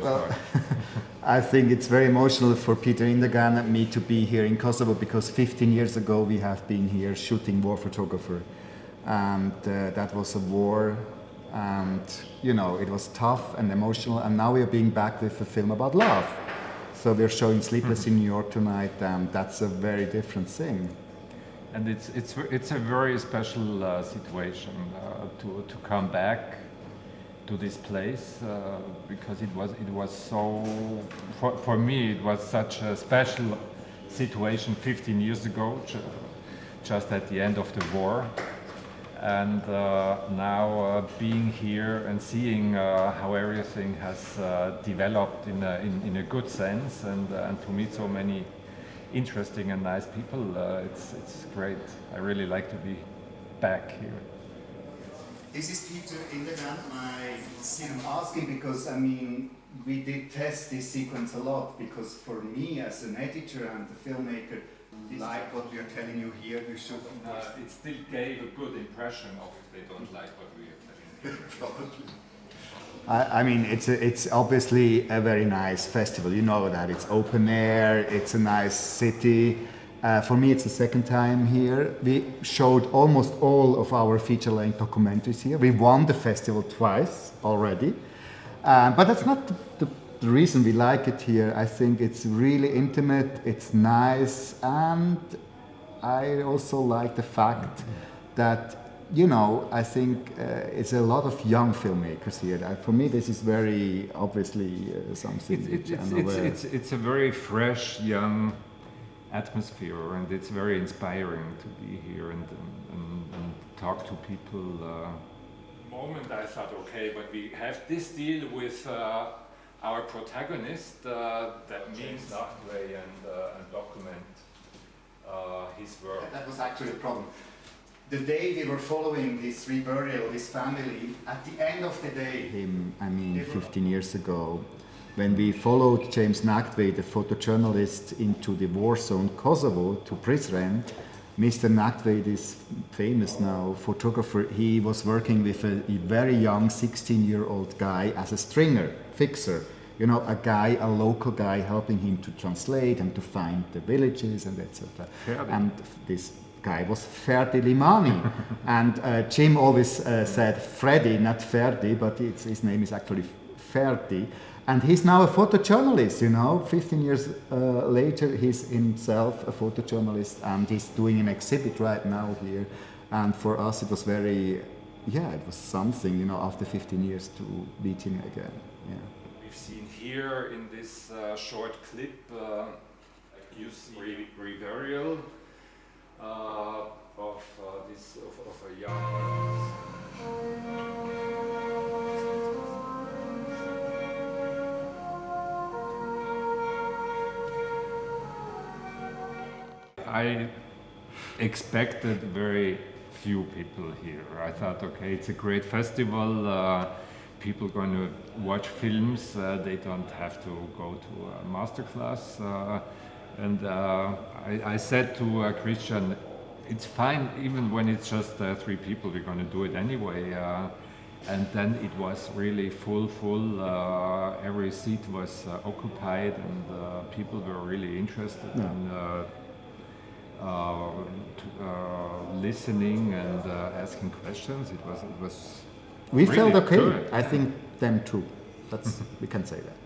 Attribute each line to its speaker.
Speaker 1: start?
Speaker 2: I think it's very emotional for Peter Indergang and me to be here in Kosovo because 15 years ago we have been here shooting War Photographer, and that was a war, and you know it was tough and emotional, and now we are being back with a film about love. So we're showing Sleepless in New York tonight, and that's a very different thing.
Speaker 1: And it's a very special situation to come back to this place because it was so for me it was such a special situation 15 years ago, just at the end of the war, and now being here and seeing how everything has developed in a good sense, and to meet so many interesting and nice people, it's great. I really like to be back here.
Speaker 2: This is Peter Indergang. I'm asking because I mean we did test this sequence a lot because for me as an editor and a filmmaker, like what we are telling you here, we should.
Speaker 1: It still gave a good impression of they don't like what we are telling you.
Speaker 2: Probably. I mean, it's obviously a very nice festival. You know that it's open air. It's a nice city. For me, it's the second time here. We showed almost all of our feature-length documentaries here. We won the festival twice already, but that's not the reason we like it here. I think it's really intimate. It's nice, and I also like the fact that. You know, I think it's a lot of young filmmakers here. For me, this is very obviously something.
Speaker 1: It's a very fresh, young atmosphere, and it's very inspiring to be here and talk to people. Moment I thought, okay, but we have this deal with our protagonist that means Frei and document his work.
Speaker 2: That was actually the problem. The day we were following this reburial, this family, at the end of the day... 15 years ago, when we followed James Nachtwey, the photojournalist, into the war zone Kosovo, to Prizren, Mr. Nachtwey, this famous now photographer, he was working with a very young 16-year-old guy as a stringer, fixer. You know, a local guy helping him to translate and to find the villages and etc. And this guy was Ferdi Limani, and Jim always said Freddy, not Ferdi, but his name is actually Ferdi, and he's now a photojournalist. You know, 15 years later, he's himself a photojournalist, and he's doing an exhibit right now here. And for us, it was it was something. You know, after 15 years to meet him again. Yeah.
Speaker 1: We've seen here in this short clip, you see reburial. Of a young I expected very few people here. I thought, okay, it's a great festival. People going to watch films. They don't have to go to a masterclass. And I said to Christian, it's fine even when it's just 3 people, we're going to do it anyway. And then it was really full. Every seat was occupied, and people were really interested in listening and asking questions. It was
Speaker 2: we
Speaker 1: really
Speaker 2: felt okay.
Speaker 1: good.
Speaker 2: I think them too. We can say that.